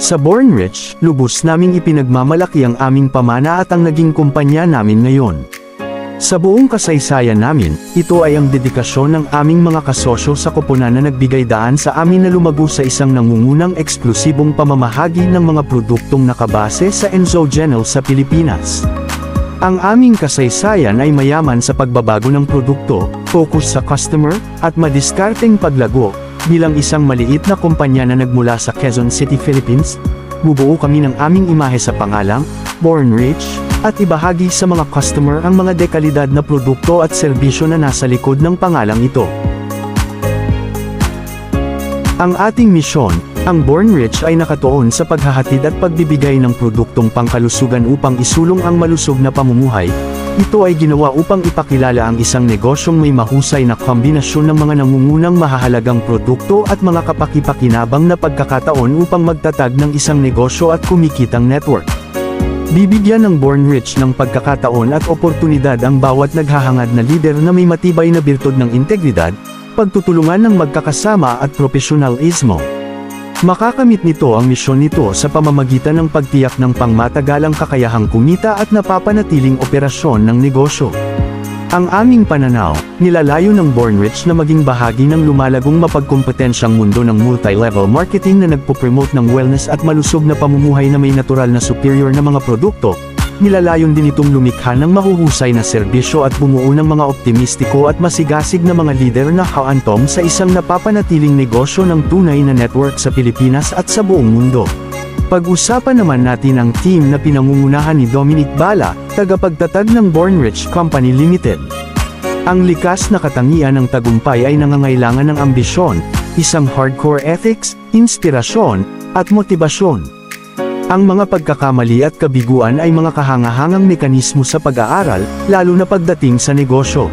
Sa Born Rich, lubos naming ipinagmamalaki ang aming pamana at ang naging kumpanya namin ngayon. Sa buong kasaysayan namin, ito ay ang dedikasyon ng aming mga kasosyo sa koponan na nagbigay daan sa amin na lumago sa isang nangungunang eksklusibong pamamahagi ng mga produktong nakabase sa Enzo Genel sa Pilipinas. Ang aming kasaysayan ay mayaman sa pagbabago ng produkto, focus sa customer, at madiskarteng paglago. Bilang isang maliit na kumpanya na nagmula sa Quezon City, Philippines, bubuo kami ng aming imahe sa pangalang Born Rich, at ibahagi sa mga customer ang mga dekalidad na produkto at serbisyo na nasa likod ng pangalang ito. Ang ating misyon, ang Born Rich ay nakatuon sa paghahatid at pagbibigay ng produktong pangkalusugan upang isulong ang malusog na pamumuhay. Ito ay ginawa upang ipakilala ang isang negosyong may mahusay na kombinasyon ng mga nangungunang mahahalagang produkto at mga kapaki-pakinabang na pagkakataon upang magtatag ng isang negosyo at kumikitang network. Bibigyan ng Born Rich ng pagkakataon at oportunidad ang bawat naghahangad na lider na may matibay na birtud ng integridad, pagtutulungan ng magkakasama at profesionalismo. Makakamit nito ang misyon nito sa pamamagitan ng pagtiyak ng pangmatagalang kakayahang kumita at napapanatiling operasyon ng negosyo. Ang aming pananaw, nilalayo ng Born Rich na maging bahagi ng lumalagong mapagkompetensyang mundo ng multi-level marketing na nagpo-promote ng wellness at malusog na pamumuhay na may natural na superior na mga produkto. Nilalayon din itong lumikha ng mahuhusay na serbisyo at bumuo ng mga optimistiko at masigasig na mga lider na haantong sa isang napapanatiling negosyo ng tunay na network sa Pilipinas at sa buong mundo. Pag-usapan naman natin ang team na pinangungunahan ni Dominic Bala, tagapagtatag ng Born Rich Company Limited. Ang likas na katangian ng tagumpay ay nangangailangan ng ambisyon, isang hardcore ethics, inspirasyon, at motibasyon. Ang mga pagkakamali at kabiguan ay mga kahangahangang mekanismo sa pag-aaral, lalo na pagdating sa negosyo.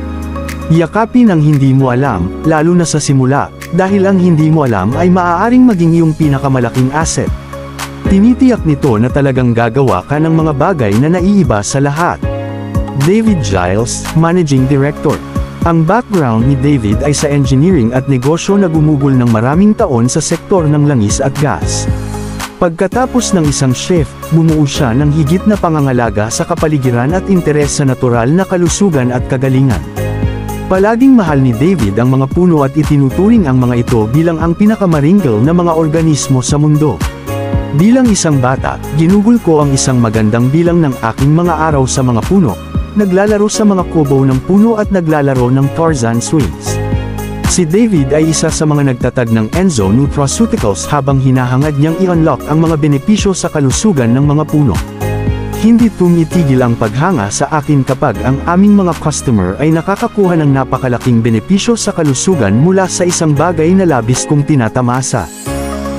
Yakapin ang hindi mo alam, lalo na sa simula, dahil ang hindi mo alam ay maaaring maging iyong pinakamalaking asset. Tinitiyak nito na talagang gagawa ka ng mga bagay na naiiba sa lahat. David Giles, Managing Director. Ang background ni David ay sa engineering at negosyo na gumugol ng maraming taon sa sektor ng langis at gas. Pagkatapos ng isang shift, bumuo siya ng higit na pangangalaga sa kapaligiran at interes sa natural na kalusugan at kagalingan. Palaging mahal ni David ang mga puno at itinuturing ang mga ito bilang ang pinakamaringal na mga organismo sa mundo. Bilang isang bata, ginugol ko ang isang magandang bilang ng aking mga araw sa mga puno, naglalaro sa mga kubo ng puno at naglalaro ng Tarzan swings. Si David ay isa sa mga nagtatag ng Enzo Nutraceuticals habang hinahangad niyang i-unlock ang mga benepisyo sa kalusugan ng mga puno. Hindi tumitigil ang paghanga sa akin kapag ang aming mga customer ay nakakakuha ng napakalaking benepisyo sa kalusugan mula sa isang bagay na labis kong tinatamasa.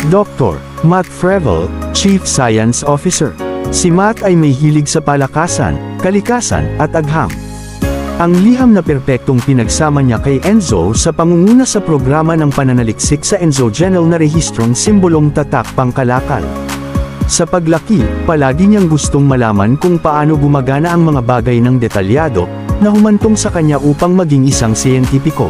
Dr. Matt Frevel, Chief Science Officer. Si Matt ay may hilig sa palakasan, kalikasan, at agham. Ang liham na perpektong pinagsama niya kay Enzo sa pangunguna sa programa ng pananaliksik sa Enzo Genel na rehistrong simbolong tatak pangkalakal. Sa paglaki, palagi niyang gustong malaman kung paano gumagana ang mga bagay ng detalyado, na humantong sa kanya upang maging isang siyentipiko.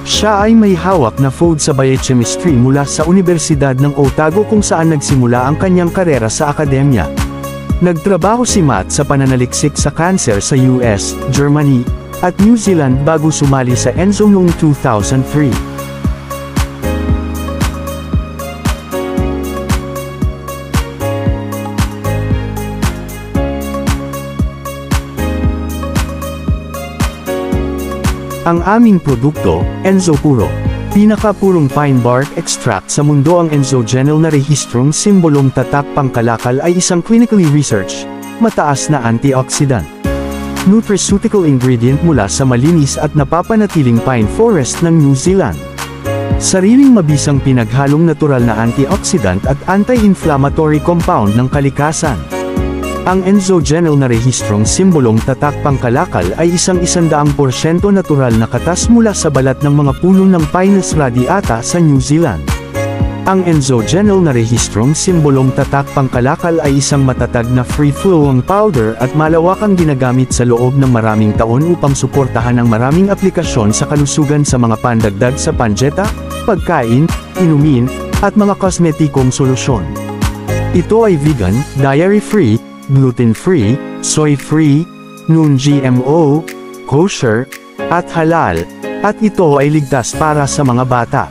Siya ay may hawak na PhD sa biochemistry mula sa Universidad ng Otago kung saan nagsimula ang kanyang karera sa akademya. Nagtrabaho si Matt sa pananaliksik sa kanser sa US, Germany, at New Zealand bago sumali sa Enzo noong 2003. Ang aming produkto, Enzo Puro. Pinakapurong pine bark extract sa mundo. Ang Enzo Genel na rehistrong simbolong tatak pangkalakal ay isang clinically researched, mataas na antioxidant nutraceutical ingredient mula sa malinis at napapanatiling pine forest ng New Zealand. Sariling mabisang pinaghalong natural na antioxidant at anti-inflammatory compound ng kalikasan. Ang Enzo Genel na rehistrong simbolong tatak pangkalakal ay 100% natural na katas mula sa balat ng mga puno ng Pinus radiata sa New Zealand. Ang Enzo Genel na rehistrong simbolong tatak pangkalakal ay isang matatag na free-flowing powder at malawakang ginagamit sa loob ng maraming taon upang suportahan ang maraming aplikasyon sa kalusugan sa mga pandagdag sa pandieta, pagkain, inumin, at mga kosmetikong solusyon. Ito ay vegan, dairy-free, gluten-free, soy-free, non-GMO, kosher, at halal, at ito ay ligtas para sa mga bata.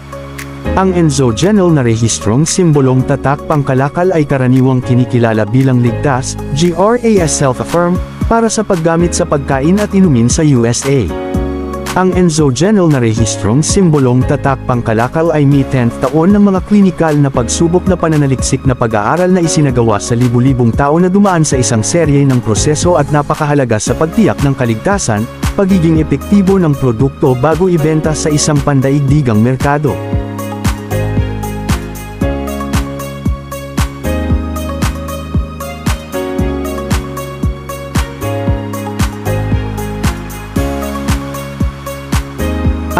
Ang Enzogenol na rehistrong simbolong tatak pangkalakal ay karaniwang kinikilala bilang ligtas, GRAS self-affirm, para sa paggamit sa pagkain at inumin sa USA. Ang Enzogenol na rehistrong simbolong tatak pangkalakal ay may 10th taon ng mga klinikal na pagsubok na pananaliksik na pag-aaral na isinagawa sa libu-libong tao na dumaan sa isang serye ng proseso at napakahalaga sa pagtiyak ng kaligtasan, pagiging epektibo ng produkto bago ibenta sa isang pandaigdigang merkado.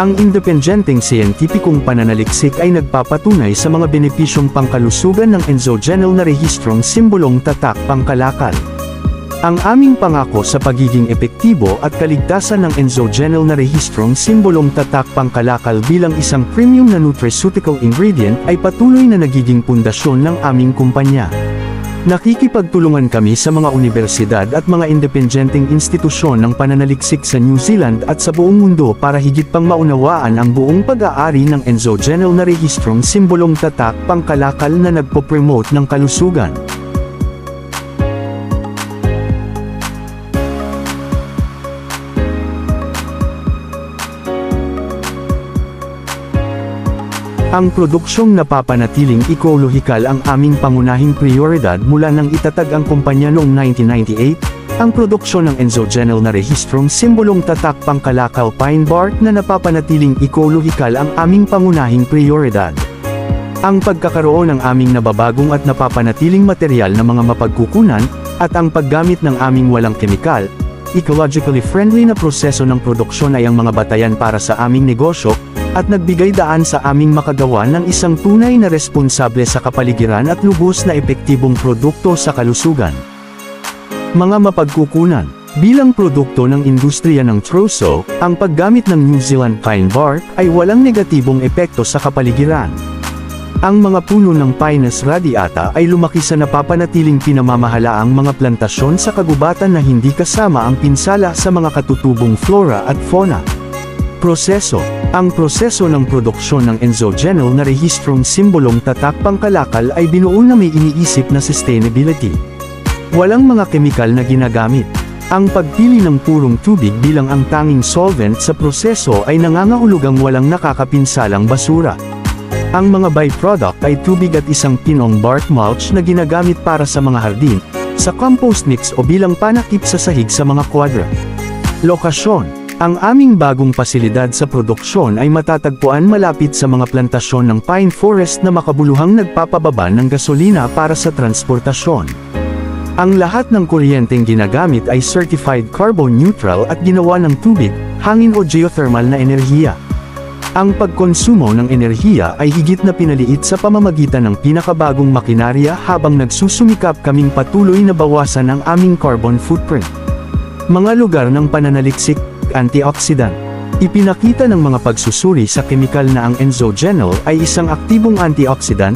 Ang independenteng siyentipikong pananaliksik ay nagpapatunay sa mga benepisyong pangkalusugan ng Enzogenol na rehistrong simbolong tatak pangkalakal. Ang aming pangako sa pagiging epektibo at kaligtasan ng Enzogenol na rehistrong simbolong tatak pangkalakal bilang isang premium na nutraceutical ingredient ay patuloy na nagiging pundasyon ng aming kumpanya. Nakikipagtulungan kami sa mga universidad at mga independenteng institusyon ng pananaliksik sa New Zealand at sa buong mundo para higit pang maunawaan ang buong pag-aari ng Enzogenol na rehistrong simbolong tatak pangkalakal na nagpo-promote ng kalusugan. Ang produksyong napapanatiling ekolohikal ang aming pangunahing prioridad mula nang itatag ang kumpanya noong 1998, ang produksyon ng Enzogenol na rehistrong simbolong tatak pangkalakal pine bark na napapanatiling ekolohikal ang aming pangunahing prioridad. Ang pagkakaroon ng aming nababagong at napapanatiling material na mga mapagkukunan, at ang paggamit ng aming walang kemikal, ecologically friendly na proseso ng produksyon ay ang mga batayan para sa aming negosyo, at nagbigay daan sa aming makagawa ng isang tunay na responsable sa kapaligiran at lubos na epektibong produkto sa kalusugan. Mga mapagkukunan, bilang produkto ng industriya ng troso, ang paggamit ng New Zealand pine bark ay walang negatibong epekto sa kapaligiran. Ang mga puno ng Pinus radiata ay lumaki sa napapanatiling pinamamahalaang mga plantasyon sa kagubatan na hindi kasama ang pinsala sa mga katutubong flora at fauna. Proseso. Ang proseso ng produksyon ng Enzogenol na rehistrong simbolong tatak pangkalakal ay binuo na may iniisip na sustainability. Walang mga kemikal na ginagamit. Ang pagpili ng purong tubig bilang ang tanging solvent sa proseso ay nangangahulugang walang nakakapinsalang basura. Ang mga byproduct ay tubig at isang pinong bark mulch na ginagamit para sa mga hardin, sa compost mix o bilang panakip sa sahig sa mga kwadra. Lokasyon. Ang aming bagong pasilidad sa produksyon ay matatagpuan malapit sa mga plantasyon ng pine forest na makabuluhang nagpapababa ng gasolina para sa transportasyon. Ang lahat ng kuryenteng ginagamit ay certified carbon neutral at ginawa ng tubig, hangin o geothermal na enerhiya. Ang pagkonsumo ng enerhiya ay higit na pinaliit sa pamamagitan ng pinakabagong makinarya habang nagsusumikap kaming patuloy na bawasan ang aming carbon footprint. Mga lugar ng pananaliksik, antioxidant. Ipinakita ng mga pagsusuri sa kemikal na ang Enzogenol ay isang aktibong antioxidant,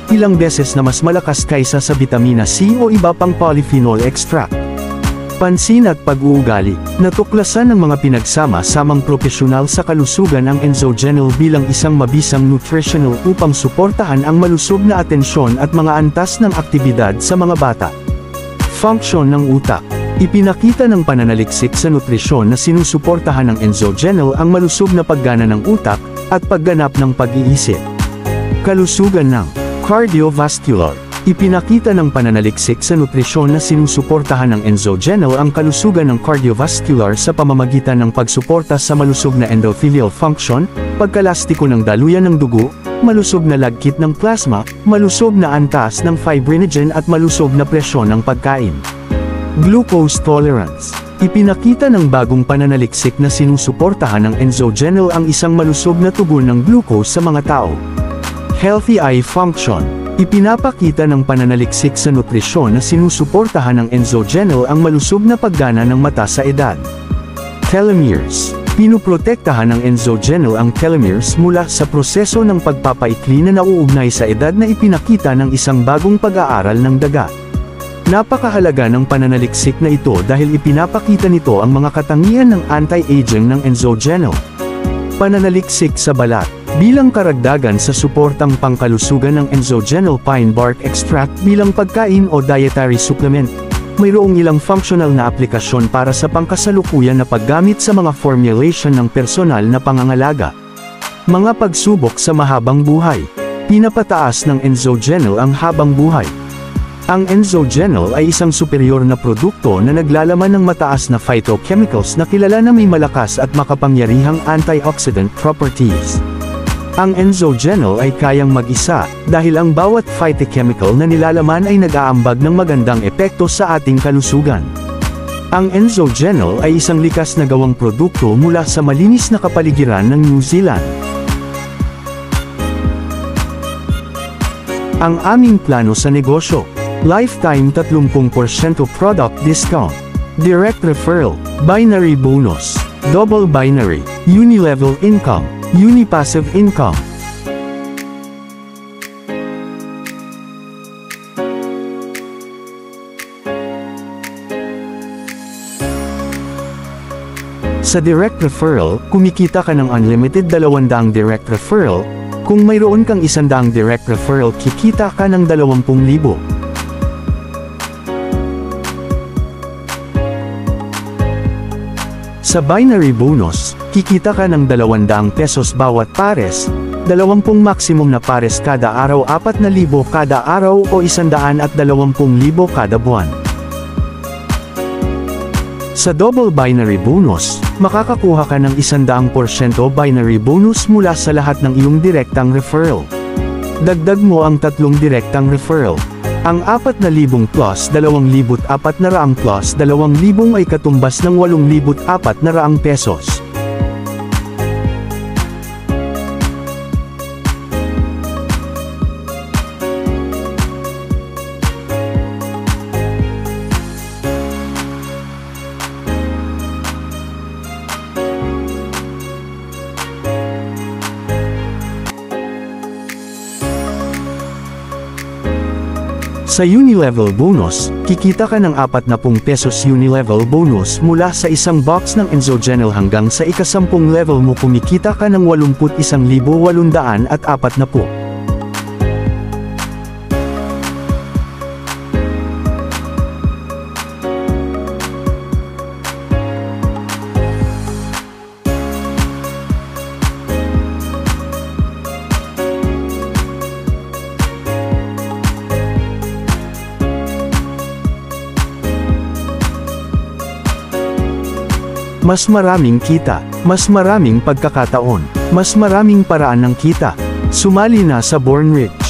ilang beses na mas malakas kaysa sa vitamina C o iba pang polyphenol extract. Pansin at pag-uugali. Natuklasan ng mga pinagsama-samang propesyonal sa kalusugan ang Enzogenol bilang isang mabisang nutritional upang suportahan ang malusog na atensyon at mga antas ng aktibidad sa mga bata. Function ng utak. Ipinakita ng pananaliksik sa nutrisyon na sinusuportahan ng Enzogenol ang malusog na paggana ng utak, at pagganap ng pag-iisip. Kalusugan ng cardiovascular. Ipinakita ng pananaliksik sa nutrisyon na sinusuportahan ng Enzogenol ang kalusugan ng cardiovascular sa pamamagitan ng pagsuporta sa malusog na endothelial function, pagkalastiko ng daluyan ng dugo, malusog na lagkit ng plasma, malusog na antas ng fibrinogen at malusog na presyon ng pagkain. Glucose tolerance. Ipinakita ng bagong pananaliksik na sinusuportahan ng Enzogenol ang isang malusog na tugon ng glucose sa mga tao. Healthy eye function. Ipinapakita ng pananaliksik sa nutrisyon na sinusuportahan ng Enzogenol ang malusog na paggana ng mata sa edad. Telomeres. Pinoprotektahan ng Enzogenol ang telomeres mula sa proseso ng pagpapaikli na nauugnay sa edad na ipinakita ng isang bagong pag-aaral ng daga. Napakahalaga ng pananaliksik na ito dahil ipinapakita nito ang mga katangian ng anti-aging ng Enzogenol. Pananaliksik sa balat. Bilang karagdagan sa suportang pangkalusugan ng Enzogenol pine bark extract bilang pagkain o dietary supplement, mayroong ilang functional na aplikasyon para sa pangkasalukuyan na paggamit sa mga formulation ng personal na pangangalaga. Mga pagsubok sa mahabang buhay. Pinapataas ng Enzogenol ang habang buhay. Ang Enzogenol ay isang superior na produkto na naglalaman ng mataas na phytochemicals na kilala na may malakas at makapangyarihang antioxidant properties. Ang Enzogenol ay kayang mag-isa, dahil ang bawat phytochemical na nilalaman ay nag-aambag ng magandang epekto sa ating kalusugan. Ang Enzogenol ay isang likas na gawang produkto mula sa malinis na kapaligiran ng New Zealand. Ang aming plano sa negosyo. Lifetime 30% product discount. Direct referral. Binary bonus. Double binary. Unilevel income. Unipassive income. Sa direct referral, kumikita ka ng unlimited 200 direct referral. Kung mayroon kang 100 direct referral, kikita ka ng 20,000. Sa binary bonus, kikita ka ng 200 pesos bawat pares, 20 maximum na pares kada araw, 4,000 kada araw o 120,000 kada buwan. Sa double binary bonus, makakakuha ka ng 100% binary bonus mula sa lahat ng iyong direktang referral. Dagdag mo ang 3 direktang referral. Ang 4,000 plus 2,400 plus 2,000 ay katumbas ng 8,400 pesos. Sa Unilevel bonus, kikita ka ng 40 pesos Unilevel bonus mula sa isang box ng Enzogenol hanggang sa ika-10 level mo kumikita ka ng 81,840. Mas maraming kita, mas maraming pagkakataon, mas maraming paraan ng kita. Sumali na sa Born Rich.